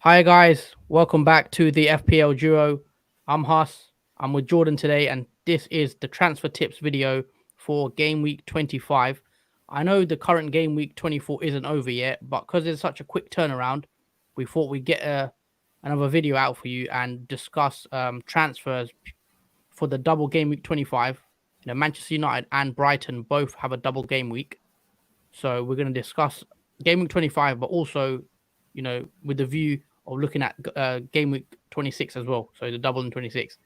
Hi guys, welcome back to the FPL Duo. I'm Huss. I'm with Jordan today, and this is the transfer tips video for Game Week 25. I know the current Game Week 24 isn't over yet, but because it's such a quick turnaround, we thought we'd get another video out for you and discuss transfers for the double Game Week 25. Manchester United and Brighton both have a double game week, so we're going to discuss Game Week 25, but also, with the view of looking at Game Week 26 as well. So the double in 26.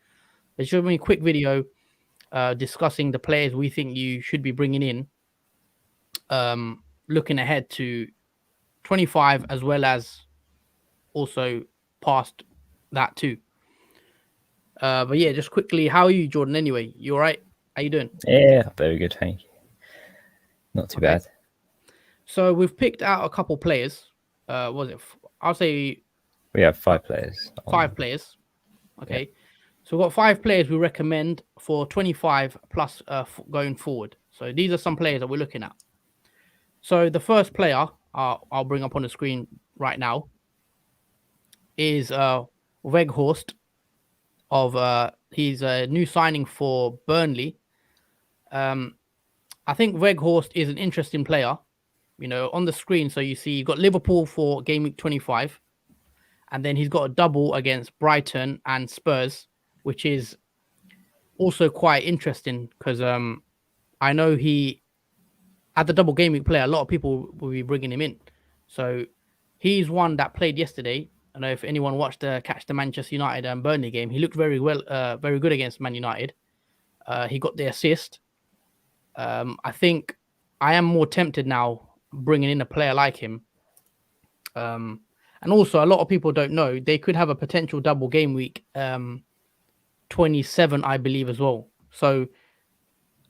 It's just a quick video discussing the players we think you should be bringing in, looking ahead to 25 as well as also past that too. But yeah, just quickly, how are you, Jordan? Anyway, you all right? How you doing? Yeah, very good, thank you. Not too bad. So we've picked out a couple players. Was it? I'll say we have 5 players. 5 players. Okay. Yeah. So we've got 5 players we recommend for 25 plus going forward. So these are some players that we're looking at. So the first player I'll bring up on the screen right now is Weghorst of he's a new signing for Burnley. I think Weghorst is an interesting player. On the screen, so you see you've got Liverpool for Game Week 25, and then he's got a double against Brighton and Spurs, which is also quite interesting because I know he, at the double game week player, a lot of people will be bringing him in. So he's one that played yesterday. I know if anyone watched catch the Manchester United and Burnley game, he looked very good against Man United. He got the assist. I think I am more tempted now bringing in a player like him. And also, a lot of people don't know they could have a potential double game week 27, I believe, as well. So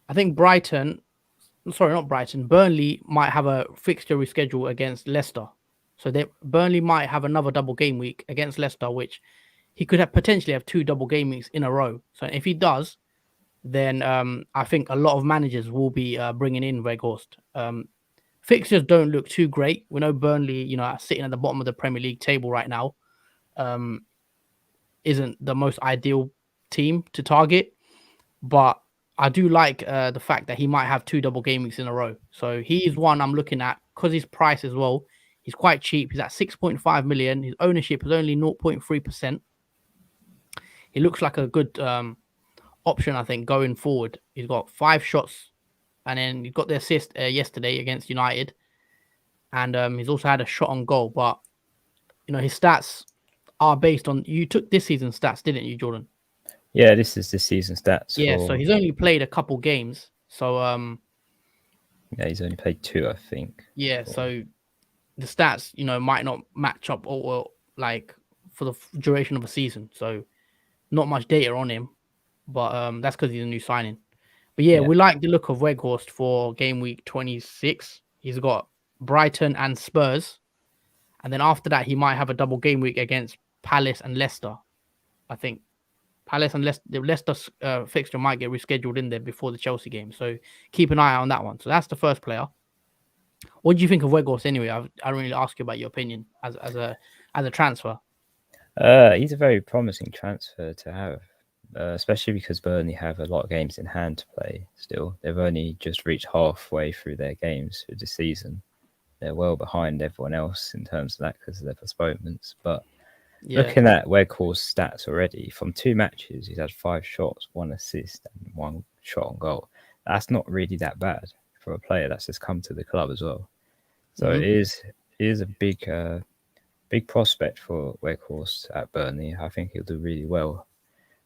I think Burnley might have a fixture reschedule against Leicester. So Burnley might have another double game week against Leicester, which he could potentially have 2 double game weeks in a row. So if he does, then I think a lot of managers will be bringing in Weghorst. Fixtures don't look too great. We know Burnley, are sitting at the bottom of the Premier League table right now. Isn't the most ideal team to target, but I do like the fact that he might have 2 double game weeks in a row. So he is one I'm looking at because his price as well. He's quite cheap. He's at 6.5 million. His ownership is only 0.3%. He looks like a good option, I think, going forward. He's got 5 shots, and then he got the assist yesterday against United, and he's also had a shot on goal. But his stats are based on, you took this season's stats, didn't you, Jordan? Yeah, this is this season stats. Yeah, so he's only played a couple games. So yeah, he's only played 2, I think. Yeah, so the stats, might not match up or like for the duration of a season. So not much data on him, but that's because he's a new signing. But yeah, we like the look of Weghorst for game week 26. He's got Brighton and Spurs, and then after that he might have a double game week against Palace and Leicester. I think Palace and Leicester's fixture might get rescheduled in there before the Chelsea game, so keep an eye out on that one. So that's the first player. What do you think of Weghorst anyway? I don't really ask you about your opinion as a transfer. He's a very promising transfer to have, especially because Burnley have a lot of games in hand to play still. They've only just reached halfway through their games for the season. They're well behind everyone else in terms of that because of their postponements. But looking at Weghorst's stats already, from 2 matches, he's had 5 shots, 1 assist, and 1 shot on goal. That's not really that bad for a player that's just come to the club as well. So it is a big prospect for Weghorst at Burnley. I think he'll do really well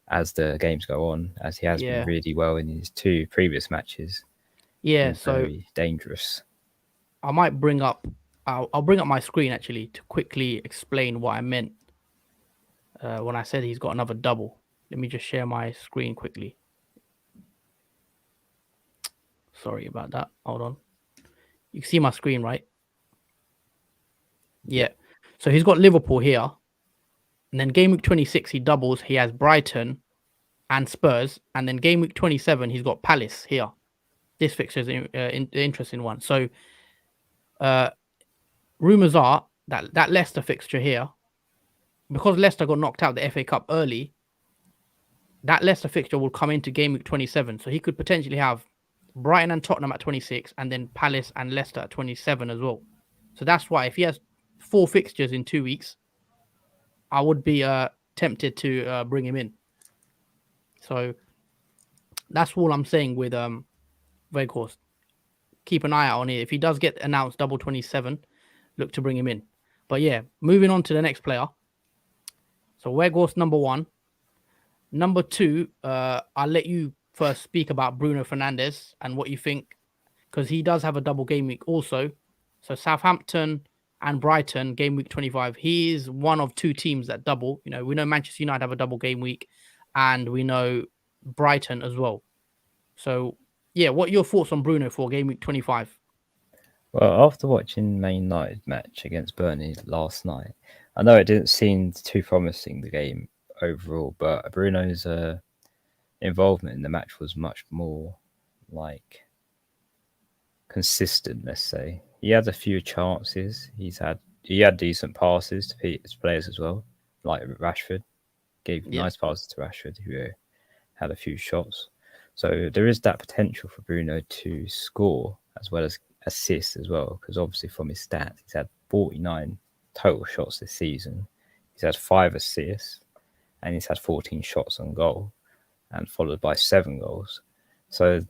as the games go on, as he has been really well in his 2 previous matches. Yeah, so very dangerous. I might bring up, I'll bring up my screen actually to quickly explain what I meant when I said he's got another double. Let me just share my screen quickly. Sorry about that. Hold on. You can see my screen, right? Yeah. So he's got Liverpool here. And then game week 26, he doubles. He has Brighton and Spurs. And then game week 27, he's got Palace here. This fixture is an interesting one. So rumours are that Leicester fixture here because Leicester got knocked out the FA Cup early, that Leicester fixture will come into game week 27. So he could potentially have Brighton and Tottenham at 26, and then Palace and Leicester at 27 as well. So that's why if he has 4 fixtures in 2 weeks, I would be tempted to bring him in. So that's all I'm saying with Weghorst. Keep an eye out on it. If he does get announced double 27, look to bring him in. But yeah, moving on to the next player. So Weghorst number 1. Number 2, I'll let you first speak about Bruno Fernandes and what you think, because he does have a double game week also. So Southampton and Brighton, game week 25. He is one of 2 teams that double. You know, we know Manchester United have a double game week, and we know Brighton as well. So, yeah, what are your thoughts on Bruno for game week 25? Well, after watching Man United match against Burnley last night, I know it didn't seem too promising, the game overall, but Bruno's involvement in the match was much more like consistent, let's say. He had a few chances. He had decent passes to his players as well, like Rashford. Gave nice passes to Rashford, who had a few shots. So there is that potential for Bruno to score as well as assist as well, because obviously from his stats, he's had 49 total shots this season. He's had 5 assists, and he's had 14 shots on goal, and followed by 7 goals. So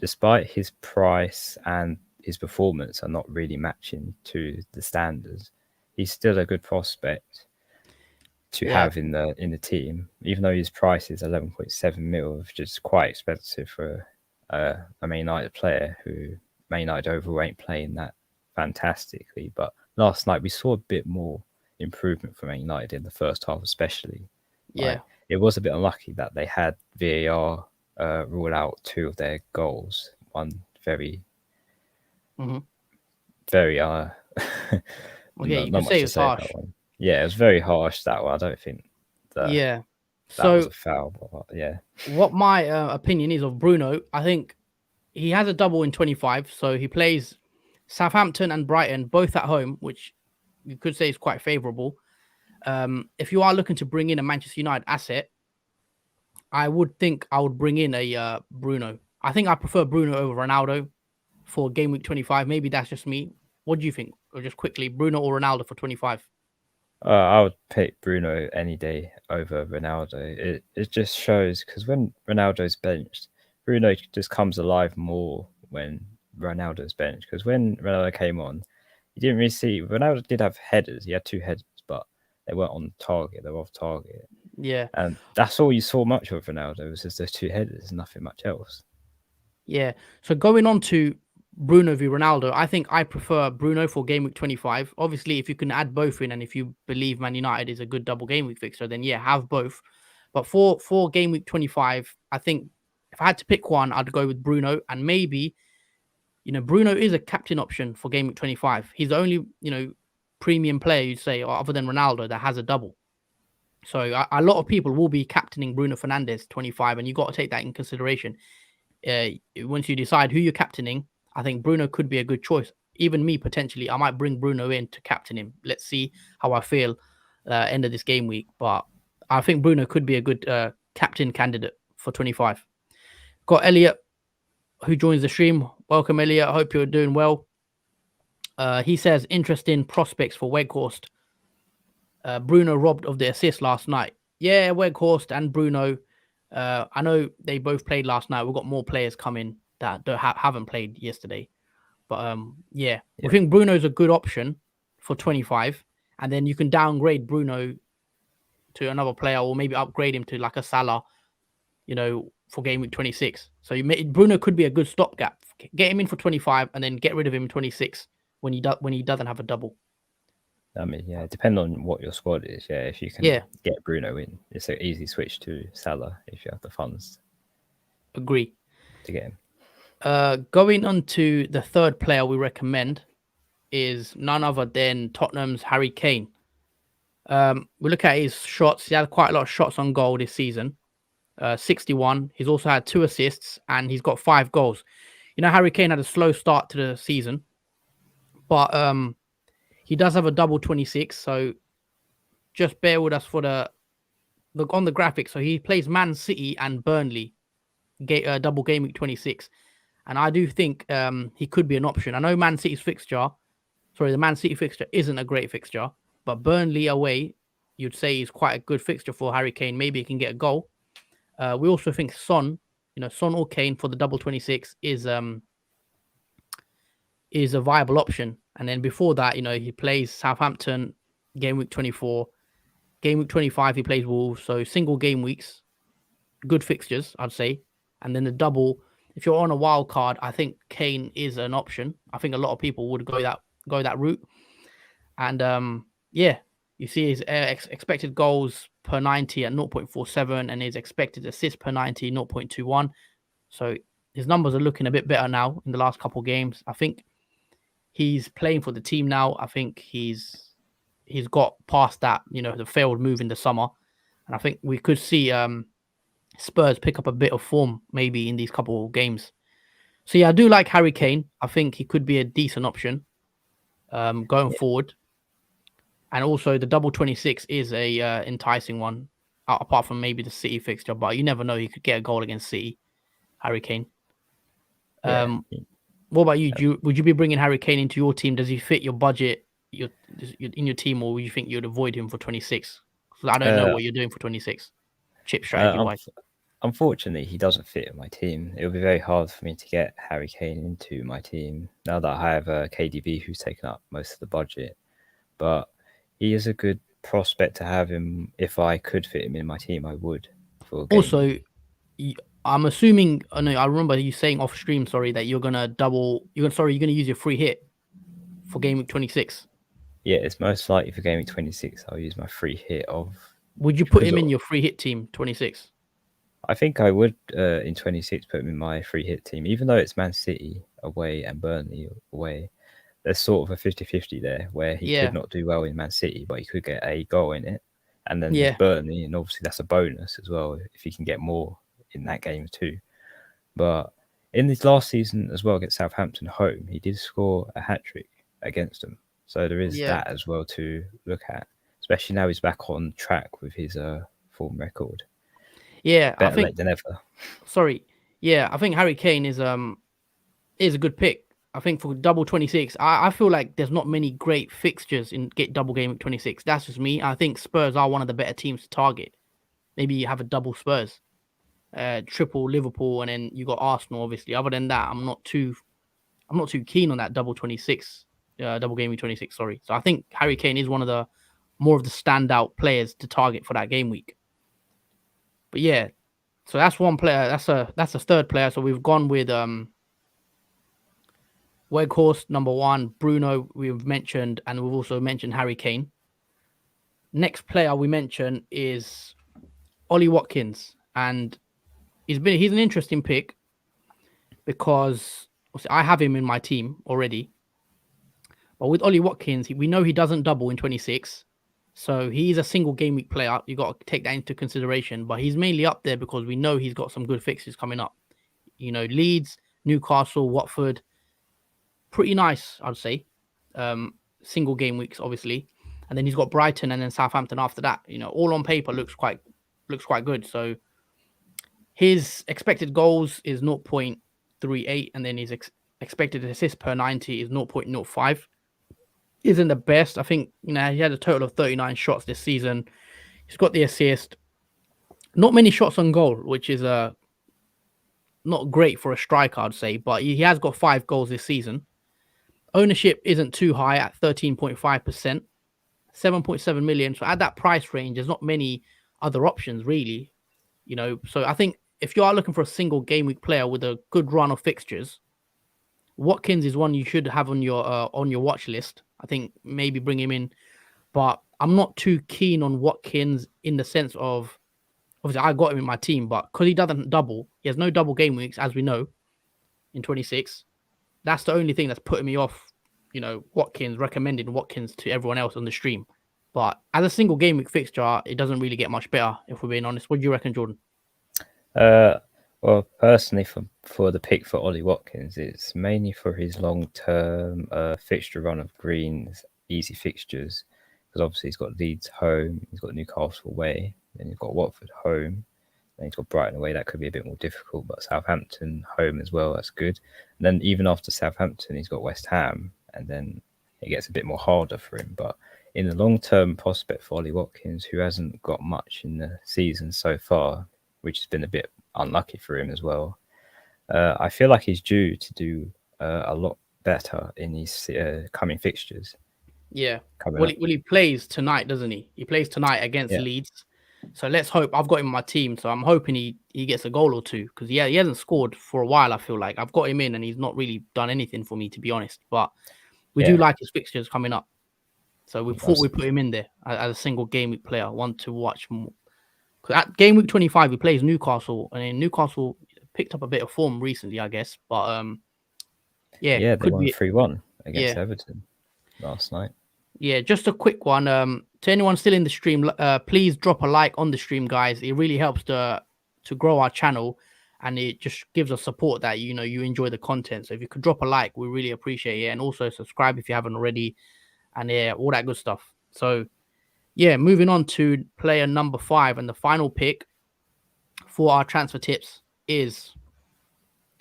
despite his price and his performance are not really matching to the standards, he's still a good prospect to have in the team, even though his price is 11.7 mil, which is quite expensive for a Man United player who Man United overall ain't playing that fantastically. But last night we saw a bit more improvement from Man United in the first half, especially. Yeah. It was a bit unlucky that they had VAR rule out 2 of their goals. One very, very well, yeah, you not could much say to it's say harsh. about one. Yeah, it was very harsh, that one. I don't think that was a foul. But yeah. What my opinion is of Bruno, I think he has a double in 25. So he plays Southampton and Brighton both at home, which you could say is quite favourable. If you are looking to bring in a Manchester United asset, I would think I would bring in a Bruno. I think I prefer Bruno over Ronaldo for game week 25. Maybe that's just me. What do you think? Or just quickly, Bruno or Ronaldo for 25? I would pick Bruno any day over Ronaldo. It just shows, because when Ronaldo's benched, Bruno just comes alive more when Ronaldo's benched. Because when Ronaldo came on, you didn't really see. Ronaldo did have headers. He had 2 headers, but they weren't on target. They were off target. Yeah. And that's all you saw much of Ronaldo, was just those 2 headers, nothing much else. Yeah. So going on to Bruno v Ronaldo, I think I prefer Bruno for game week 25. Obviously, if you can add both in, and if you believe Man United is a good double game week fixture, then yeah, have both. But for game week 25, I think if I had to pick one, I'd go with Bruno. And maybe, Bruno is a captain option for game week 25. He's the only, premium player, you'd say, other than Ronaldo, that has a double. So a lot of people will be captaining Bruno Fernandes 25, and you got to take that in consideration. Once you decide who you're captaining, I think Bruno could be a good choice. Even me, potentially, I might bring Bruno in to captain him. Let's see how I feel end of this game week. But I think Bruno could be a good captain candidate for 25. Got Elliot, who joins the stream. Welcome, Elliot. I hope you're doing well. He says, interesting prospects for Weghorst. Bruno robbed of the assist last night. Yeah, Weghorst and Bruno. I know they both played last night. We've got more players coming that haven't played yesterday. But yeah, we think Bruno's a good option for 25. And then you can downgrade Bruno to another player, or maybe upgrade him to like a Salah, for game week 26. So Bruno could be a good stopgap. Get him in for 25 and then get rid of him in 26 when he doesn't have a double. I mean, yeah, depending on what your squad is. Yeah, if you can get Bruno in, it's an easy switch to Salah if you have the funds. Agree. To get him. Going on to the third player we recommend is none other than Tottenham's Harry Kane. We look at his shots. He had quite a lot of shots on goal this season. 61. He's also had 2 assists and he's got 5 goals. Harry Kane had a slow start to the season, but he does have a double 26. So just bear with us for the on the graphics. So he plays Man City and Burnley, double game week 26, and I do think he could be an option. I know the Man City fixture isn't a great fixture, but Burnley away, you'd say is quite a good fixture for Harry Kane. Maybe he can get a goal. We also think Son or Kane for the double 26 is a viable option. And then before that, he plays Southampton game week 24, game week 25 he plays Wolves. So single game weeks, good fixtures, I'd say. And then the double, if you're on a wild card, I think Kane is an option. I think a lot of people would go that route. And you see his expected goals per 90 at 0.47 and his expected assists per 90 0.21. So his numbers are looking a bit better now in the last couple of games. I think he's playing for the team now. I think he's got past that, the failed move in the summer. And I think we could see Spurs pick up a bit of form maybe in these couple of games. So yeah, I do like Harry Kane. I think he could be a decent option going forward. And also the double 26 is a enticing one, apart from maybe the City fixture. But you never know, he could get a goal against City, Harry Kane. What about you? Would you be bringing Harry Kane into your team? Does he fit your budget in your team, or would you think you'd avoid him for 26? Because I don't know what you're doing for 26, chip strategy-wise. Unfortunately, he doesn't fit in my team. It would be very hard for me to get Harry Kane into my team now that I have KDB, who's taken up most of the budget. But he is a good prospect to have him. If I could fit him in my team, I would. Also, I'm assuming. I remember you saying off stream, that you're gonna use your free hit for game week 26. Yeah, it's most likely for game week 26. I'll use my free hit of. Would you put him in your free hit team 26? I think I would in 26 put him in my free hit team, even though it's Man City away and Burnley away. There's sort of a 50-50 there where he could not do well in Man City, but he could get a goal in it. And then Burnley, and obviously that's a bonus as well if he can get more in that game too. But in this last season as well against Southampton home, he did score a hat-trick against them. So there is that as well to look at, especially now he's back on track with his form record. Yeah, better late than ever. I think Harry Kane is a good pick. I think for double 26, I feel like there's not many great fixtures in double game 26. That's just me. I think Spurs are one of the better teams to target. Maybe you have a double Spurs, triple Liverpool, and then you got Arsenal. Obviously, other than that, I'm not too keen on that double 26, double game week 26. Sorry. So I think Harry Kane is one of the more of the standout players to target for that game week. But yeah, so that's one player. That's a third player. So we've gone with Weghorst, number 1, Bruno we've mentioned, and we've also mentioned Harry Kane. Next player we mentioned is Ollie Watkins, and he's an interesting pick because I have him in my team already. But with Ollie Watkins, we know he doesn't double in 26, so he's a single game week player. You got to take that into consideration. But he's mainly up there because we know he's got some good fixtures coming up. Leeds, Newcastle, Watford. Pretty nice, I'd say. Single game weeks, obviously, and then he's got Brighton and then Southampton after that. All on paper looks quite good. So his expected goals is 0.38, and then his expected assists per 90 is 0.05. Isn't the best. I think he had a total of 39 shots this season. He's got the assist. Not many shots on goal, which is not great for a striker, I'd say. But he has got 5 goals this season. Ownership isn't too high at 13.5%, 7.7 million. So at that price range, there's not many other options really, So I think if you are looking for a single game week player with a good run of fixtures, Watkins is one you should have on your watch list. I think maybe bring him in, but I'm not too keen on Watkins in the sense of, obviously I got him in my team, but because he doesn't double, he has no double game weeks as we know in 26. That's the only thing that's putting me off, recommending Watkins to everyone else on the stream. But as a single game week fixture, it doesn't really get much better, if we're being honest. What do you reckon, Jordan? Well, personally, for the pick for Ollie Watkins, it's mainly for his long-term fixture run of greens, easy fixtures. because obviously he's got Leeds home, he's got Newcastle away, then he's got Watford home, then he's got Brighton away. That could be a bit more difficult, but Southampton home as well, that's good. And then even after Southampton, he's got West Ham, and then it gets a bit more harder for him. But in the long-term prospect for Ollie Watkins, who hasn't got much in the season so far, which has been a bit unlucky for him as well, I feel like he's due to do a lot better in these coming fixtures. Yeah. Well, he plays tonight, doesn't he? He plays tonight against Leeds. So let's hope. I've got him in my team, so I'm hoping he gets a goal or two, because he hasn't scored for a while. I feel like I've got him in, and he's not really done anything for me, to be honest. But we do like his fixtures coming up, so we thought we'd put him in there as a single game week player, one to watch more. At game week 25, he plays Newcastle, and in Newcastle picked up a bit of form recently, I guess. But they won 3-1 against Everton last night. Yeah, just a quick one. To anyone still in the stream, please drop a like on the stream, guys. It really helps to grow our channel, and it just gives us support that you enjoy the content. So if you could drop a like, we really appreciate it, and also subscribe if you haven't already, and all that good stuff. So moving on to player number 5, and the final pick for our transfer tips is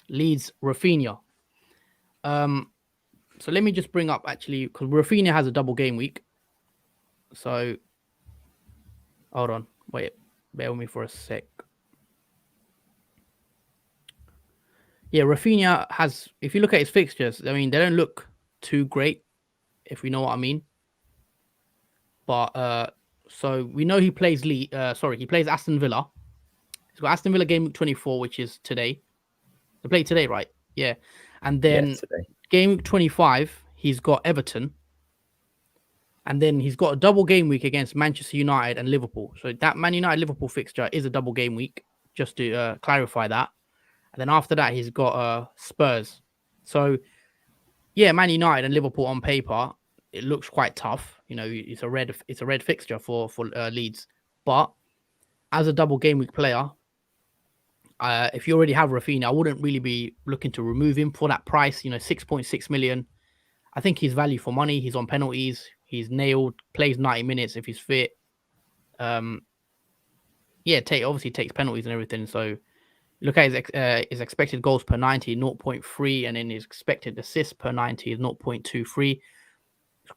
Leeds RAPHINHA. So let me just bring up, actually, because RAPHINHA has a double game week. So hold on, wait, bear with me for a sec. Yeah, RAPHINHA has, if you look at his fixtures, I mean, they don't look too great, if we know what I mean. But so we know he plays he plays Aston Villa. He's got Aston Villa game week 24, which is today. They play today, right? Yeah. And then game week 25, he's got Everton. And then he's got a double game week against Manchester United and Liverpool. So that Man United-Liverpool fixture is a double game week, just to clarify that. And then after that, he's got Spurs. So, Man United and Liverpool on paper, it looks quite tough. It's a red fixture for Leeds. But as a double game week player, if you already have RAPHINHA, I wouldn't really be looking to remove him for that price. 6.6 million. I think he's value for money. He's on penalties. He's nailed. Plays 90 minutes if he's fit. Obviously takes penalties and everything. So look at his expected goals per 90, 0.3, and then his expected assists per 90 is 0.23.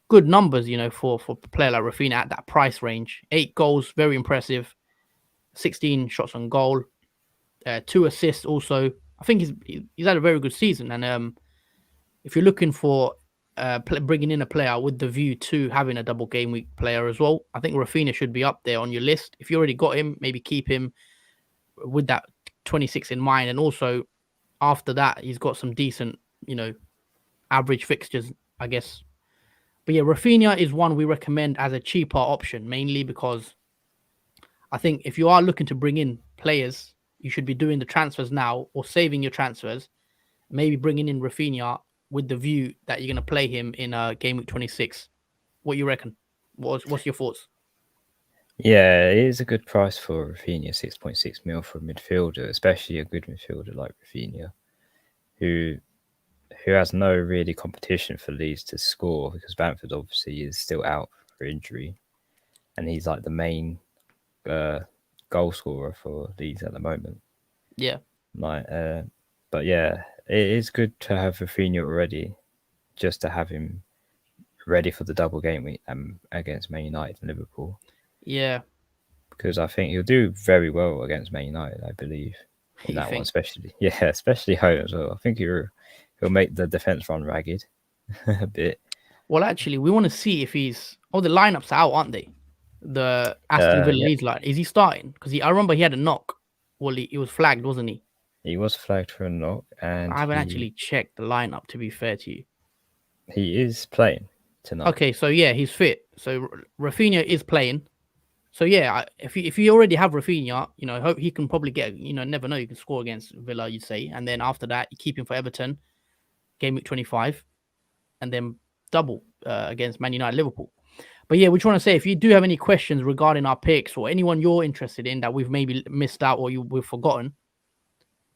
Good numbers, for a player like RAPHINHA at that price range. 8 goals, very impressive. 16 shots on goal. 2 assists also. I think he's had a very good season. And if you're looking for bringing in a player with the view to having a double game week player as well, I think RAPHINHA should be up there on your list. If you already got him, maybe keep him with that 26 in mind. And also after that, he's got some decent, average fixtures, I guess. But RAPHINHA is one we recommend as a cheaper option, mainly because I think if you are looking to bring in players, you should be doing the transfers now or saving your transfers, maybe bringing in RAPHINHA with the view that you're going to play him in game week 26. What you reckon? What's your thoughts? Yeah, it is a good price for RAPHINHA, 6.6 mil for a midfielder, especially a good midfielder like RAPHINHA, who has no really competition for Leeds to score, because Bamford obviously is still out for injury, and he's like the main goal scorer for Leeds at the moment. Yeah. But yeah, it is good to have RAPHINHA already, just to have him ready for the double game week against Man United and Liverpool. Yeah. Because I think he'll do very well against Man United, I believe. In that one, especially home as well. I think he'll make the defense run ragged a bit. Well, actually, we want to see if he's. Oh, the lineups are out, aren't they? The Aston Villa Leeds line. Is he starting? Because I remember he had a knock. Well, he was flagged, wasn't he? He was flagged for a knock, and I haven't actually checked the lineup, to be fair to you. He is playing tonight. Okay, so he's fit. So RAPHINHA is playing. So if you already have RAPHINHA, hope he can probably get. Never know, you can score against Villa, you'd say, and then after that, you keep him for Everton, game week 25, and then double against Man United, Liverpool. But we just want to say, if you do have any questions regarding our picks or anyone you're interested in that we've maybe missed out or we've forgotten,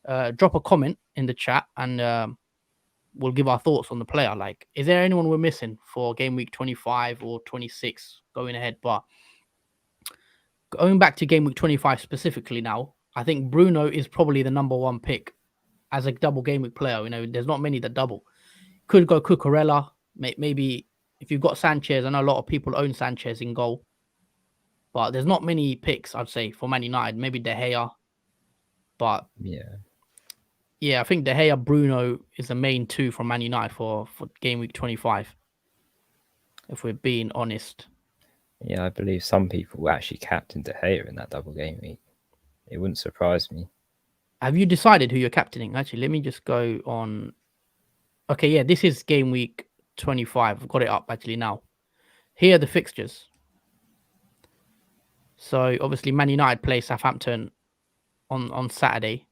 drop a comment in the chat, and we'll give our thoughts on the player. Like, is there anyone we're missing for game week 25 or 26 going ahead? But going back to game week 25 specifically now, I think Bruno is probably the number one pick as a double game week player. You know, there's not many that double. Could go Cucurella, maybe if you've got Sanchez. I know a lot of people own Sanchez in goal, but there's not many picks, I'd say, for Man United. Maybe De Gea, but yeah, I think De Gea, Bruno is the main two from Man United for game week 25. If we're being honest. Yeah, I believe some people actually captained De Gea in that double game week. It wouldn't surprise me. Have you decided who you're captaining? Actually, let me just go on. Okay, yeah, this is game week 25. I've got it up actually now. Here are the fixtures. So obviously Man United play Southampton on Saturday.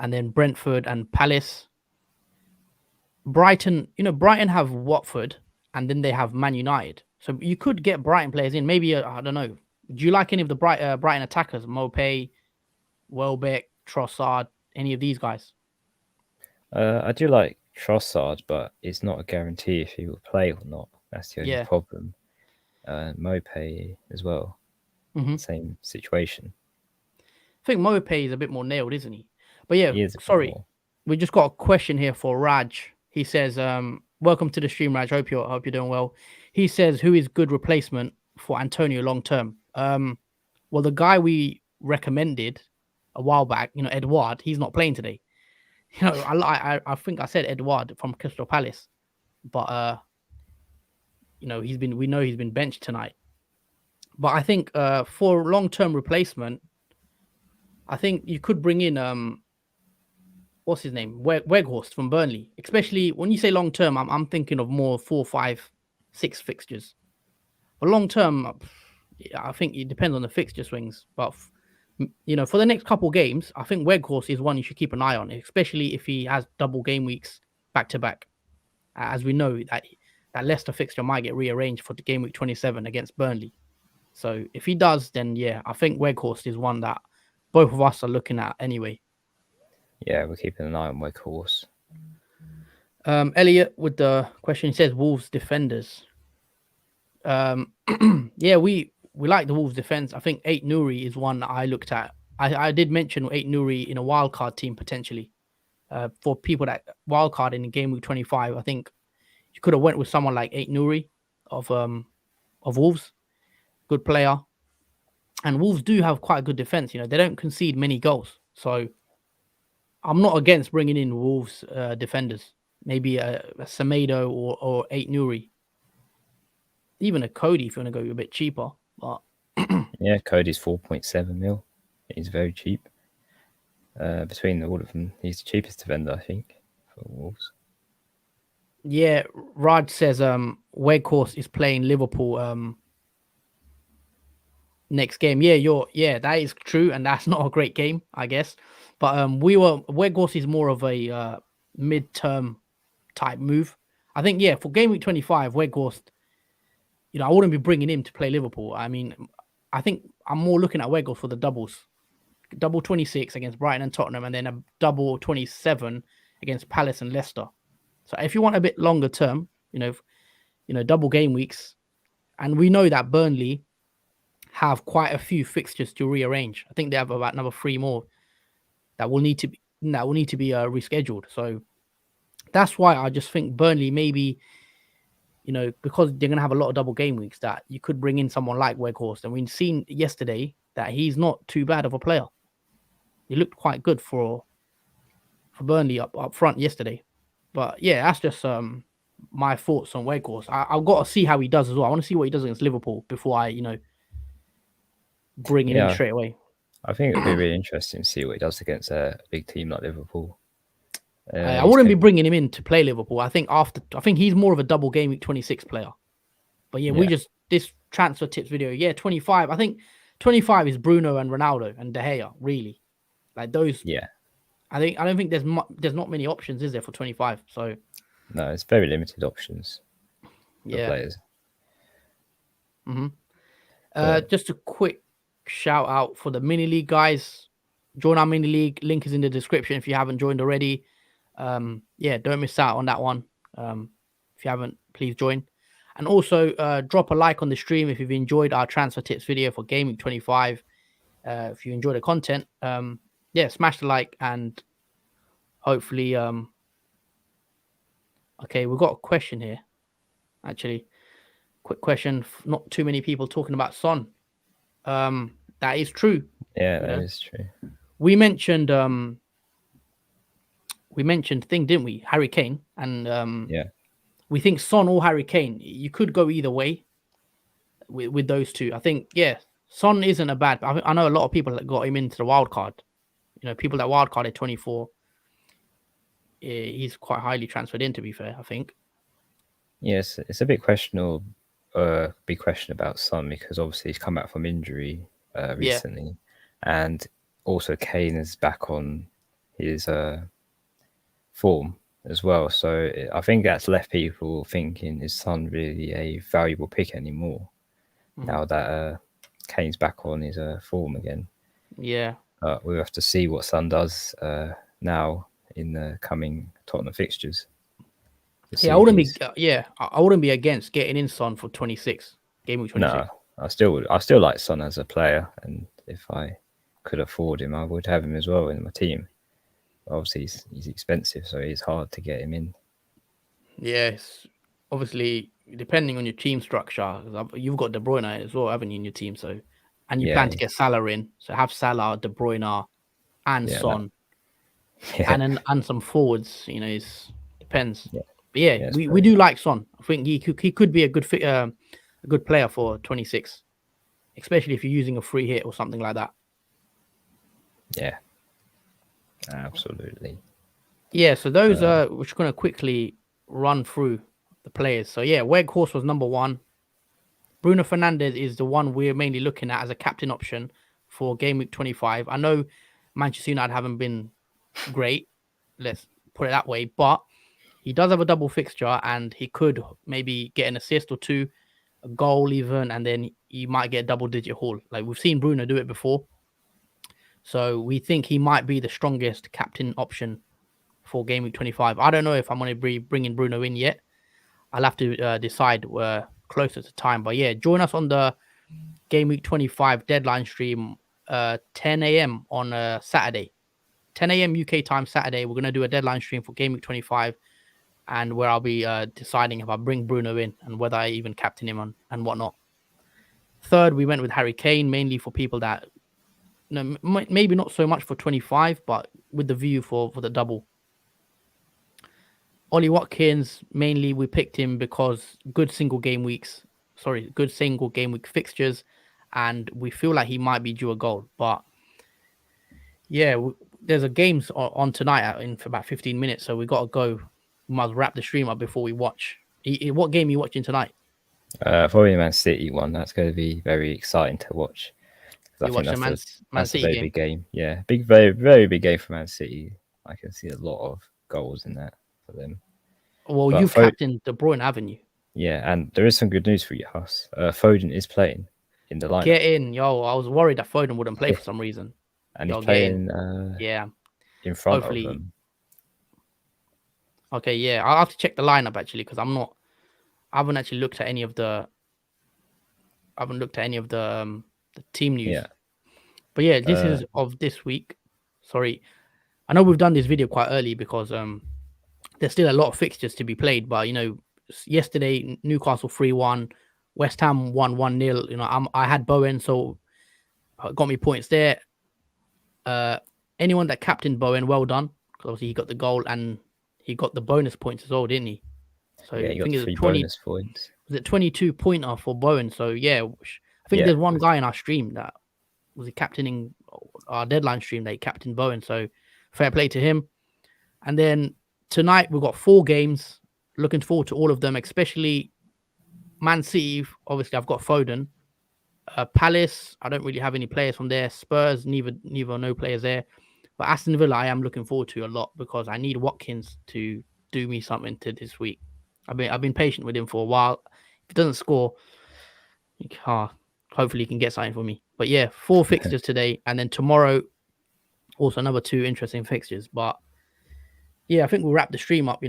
And then Brentford and Palace. Brighton, Brighton have Watford and then they have Man United. So you could get Brighton players in. Maybe, I don't know. Do you like any of the Brighton attackers? Mopé, Welbeck, Trossard, any of these guys? I do like Trossard, but it's not a guarantee if he will play or not. That's the only problem. Mopé as well. Same situation. I think Mopé is a bit more nailed, isn't he? But yeah, sorry. We just got a question here for Raj. He says, welcome to the stream, Raj. Hope you're doing well. He says, who is good replacement for Antonio long term? Well, the guy we recommended a while back, Edouard, he's not playing today. I think I said Edouard from Crystal Palace, but we know he's been benched tonight. But I think for long-term replacement, I think you could bring in what's his name, Weghorst from Burnley. Especially when you say long-term, I'm thinking of more 4, 5, 6 fixtures. But long-term, I think it depends on the fixture swings. But for the next couple games, I think Weghorst is one you should keep an eye on, especially if he has double game weeks back to back. As we know, that Leicester fixture might get rearranged for the game week 27 against Burnley. So if he does, then yeah, I think Weghorst is one that both of us are looking at anyway. Yeah, we're keeping an eye on Weghorst. Elliot with the question, he says Wolves defenders. Yeah, we like the Wolves defense. I think Ait Nouri is one that I looked at. I did mention Ait Nouri in a wildcard team potentially. For people that wildcard in game week 25, I think you could have went with someone like Ait Nouri of Wolves. Good player. And Wolves do have quite a good defense. They don't concede many goals. So I'm not against bringing in Wolves defenders. Maybe a Semedo or Ait Nouri. Even a Cody if you want to go a bit cheaper. But yeah, Cody's 4.7 mil. He's very cheap. Between all of them, he's the cheapest defender, I think, for Wolves. Yeah, Raj says Weghorst is playing Liverpool next game. Yeah, that is true, and that's not a great game, I guess. But Weghorst is more of a mid-term type move. I think, yeah, for game week 25, Weghorst, I wouldn't be bringing him to play Liverpool. I mean, I think I'm more looking at Weghorst for the doubles. Double 26 against Brighton and Tottenham, and then a double 27 against Palace and Leicester. So if you want a bit longer term, double game weeks, and we know that Burnley have quite a few fixtures to rearrange. I think they have about another 3 more that will need to be rescheduled. So that's why I just think Burnley maybe, because they're going to have a lot of double game weeks, that you could bring in someone like Weghorst. And we've seen yesterday that he's not too bad of a player. He looked quite good for Burnley up front yesterday. But yeah, that's just my thoughts on Weghorst. I've got to see how he does as well. I want to see what he does against Liverpool before I, bring it in straight away. I think it'd be really interesting to see what he does against a big team like Liverpool. I wouldn't be bringing him in to play Liverpool. I think he's more of a double game week 26 player. But yeah, this transfer tips video, 25. I think 25 is Bruno and Ronaldo and De Gea, really. Like those. Yeah. I don't think there's not many options, is there, for 25? So no, it's very limited options for players. Just a quick shout out for the mini league guys. Join our mini league. Link is in the description if you haven't joined already. Yeah, don't miss out on that one. If you haven't, please join. And also drop a like on the stream if you've enjoyed our transfer tips video for Gaming 25. If you enjoy the content, yeah, smash the like and hopefully okay, we've got a question here. Actually, quick question. Not too many people talking about Son. That is true. Yeah, that is true. We mentioned thing, didn't we? Harry Kane. And yeah. We think Son or Harry Kane. You could go either way with those two. I think, yeah, Son isn't a bad. I know a lot of people that got him into the wild card. You know, people that wild carded 24. He's quite highly transferred in, to be fair, I think. Yes, it's a bit questionable. Big question about Son because obviously he's come back from injury recently, and also Kane is back on his form as well. So I think that's left people thinking, is Son really a valuable pick anymore now that Kane's back on his form again? Yeah. We'll have to see what Son does now in the coming Tottenham fixtures. Yeah, I wouldn't be. I wouldn't be against getting in Son for 26 game week 26. No, I still like Son as a player, and if I could afford him, I would have him as well in my team. Obviously, he's expensive, so it's hard to get him in. Yes, obviously, depending on your team structure, you've got De Bruyne as well, haven't you, in your team? So, and you plan to get Salah in, so have Salah, De Bruyne, and Son, and some forwards. You know, it depends. Yeah. But yeah, we do like Son. I think he could be a good a good player for 26, especially if you're using a free hit or something like that. Yeah, absolutely. Yeah, so those we're just gonna quickly run through the players. So yeah, Weghorst was number 1. Bruno Fernandes is the one we're mainly looking at as a captain option for game week 25. I know Manchester United haven't been great, let's put it that way, but he does have a double fixture and he could maybe get an assist or two, a goal even, and then he might get a double-digit haul. Like we've seen Bruno do it before. So we think he might be the strongest captain option for game week 25. I don't know if I'm going to be bringing Bruno in yet. I'll have to decide closer to time. But yeah, join us on the game week 25 deadline stream 10 a.m. on Saturday. 10 a.m. UK time Saturday. We're going to do a deadline stream for game week 25 and where I'll be deciding if I bring Bruno in and whether I even captain him and whatnot. Third, we went with Harry Kane, mainly for people that, you know, maybe not so much for 25, but with the view for the double. Ollie Watkins, mainly we picked him because good single game week fixtures, and we feel like he might be due a goal. But yeah, there's a games on tonight in for about 15 minutes, so we got to go. We must wrap the stream up before we watch. What game are you watching tonight? Probably Man City one. That's going to be very exciting to watch. I think that's a very big game. Yeah, very, very big game for Man City. I can see a lot of goals in that for them. Well, you've captained De Bruyne, haven't you? Yeah, and there is some good news for you, Huss. Foden is playing in the lineup. Get in, yo! I was worried that Foden wouldn't play for some reason. And he's playing in front of them. Okay, yeah, I'll have to check the lineup actually because I haven't actually looked at any of the the team news. Yeah. But yeah, this is of this week. Sorry, I know we've done this video quite early because there's still a lot of fixtures to be played. But you know, yesterday Newcastle 3-1, West Ham 1-0. You know, I had Bowen, so got me points there. Anyone that captained Bowen, well done, because obviously he got the goal and he got the bonus points as well, didn't he? So yeah, he got 3 bonus points. Was it 22 pointer for Bowen? So yeah, I think there's one guy in our stream that was captaining our deadline stream that he captained Bowen. So fair play to him. And then tonight we've got 4 games. Looking forward to all of them, especially Man City. Obviously, I've got Foden. Palace, I don't really have any players from there. Spurs, neither no players there. But Aston Villa, I am looking forward to a lot because I need Watkins to do me something to this week. I've been patient with him for a while. If he doesn't score, hopefully he can get something for me. But yeah, 4 fixtures today, and then tomorrow, also another 2 interesting fixtures. But yeah, I think we'll wrap the stream up.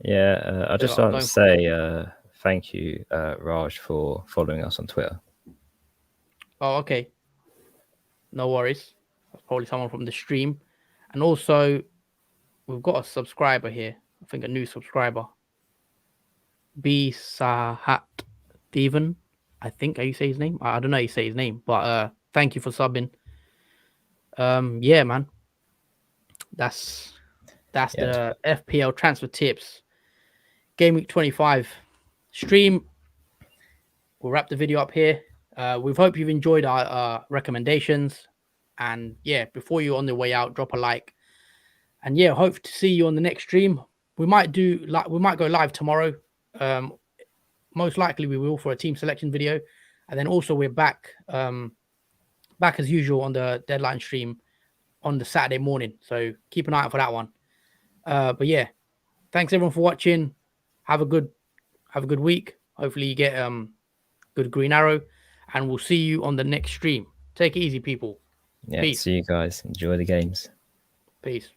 Yeah, I just I'm want to say thank you, Raj, for following us on Twitter. Oh, okay. No worries. That's probably someone from the stream. And also, we've got a subscriber here. I think a new subscriber. B Sahat Steven. I think how you say his name. I don't know how you say his name, but thank you for subbing. Yeah, man. That's the FPL transfer tips. Game week 25 stream. We'll wrap the video up here. We hope you've enjoyed our recommendations. And yeah, before you're on the way out, drop a like. And yeah, hope to see you on the next stream. We might go live tomorrow. Most likely we will for a team selection video. And then also we're back as usual on the deadline stream on the Saturday morning. So keep an eye out for that one. But yeah, thanks everyone for watching. Have a good week. Hopefully you get good green arrow, and we'll see you on the next stream. Take it easy, people. Yeah, Peace. see you guys. Enjoy the games. Peace.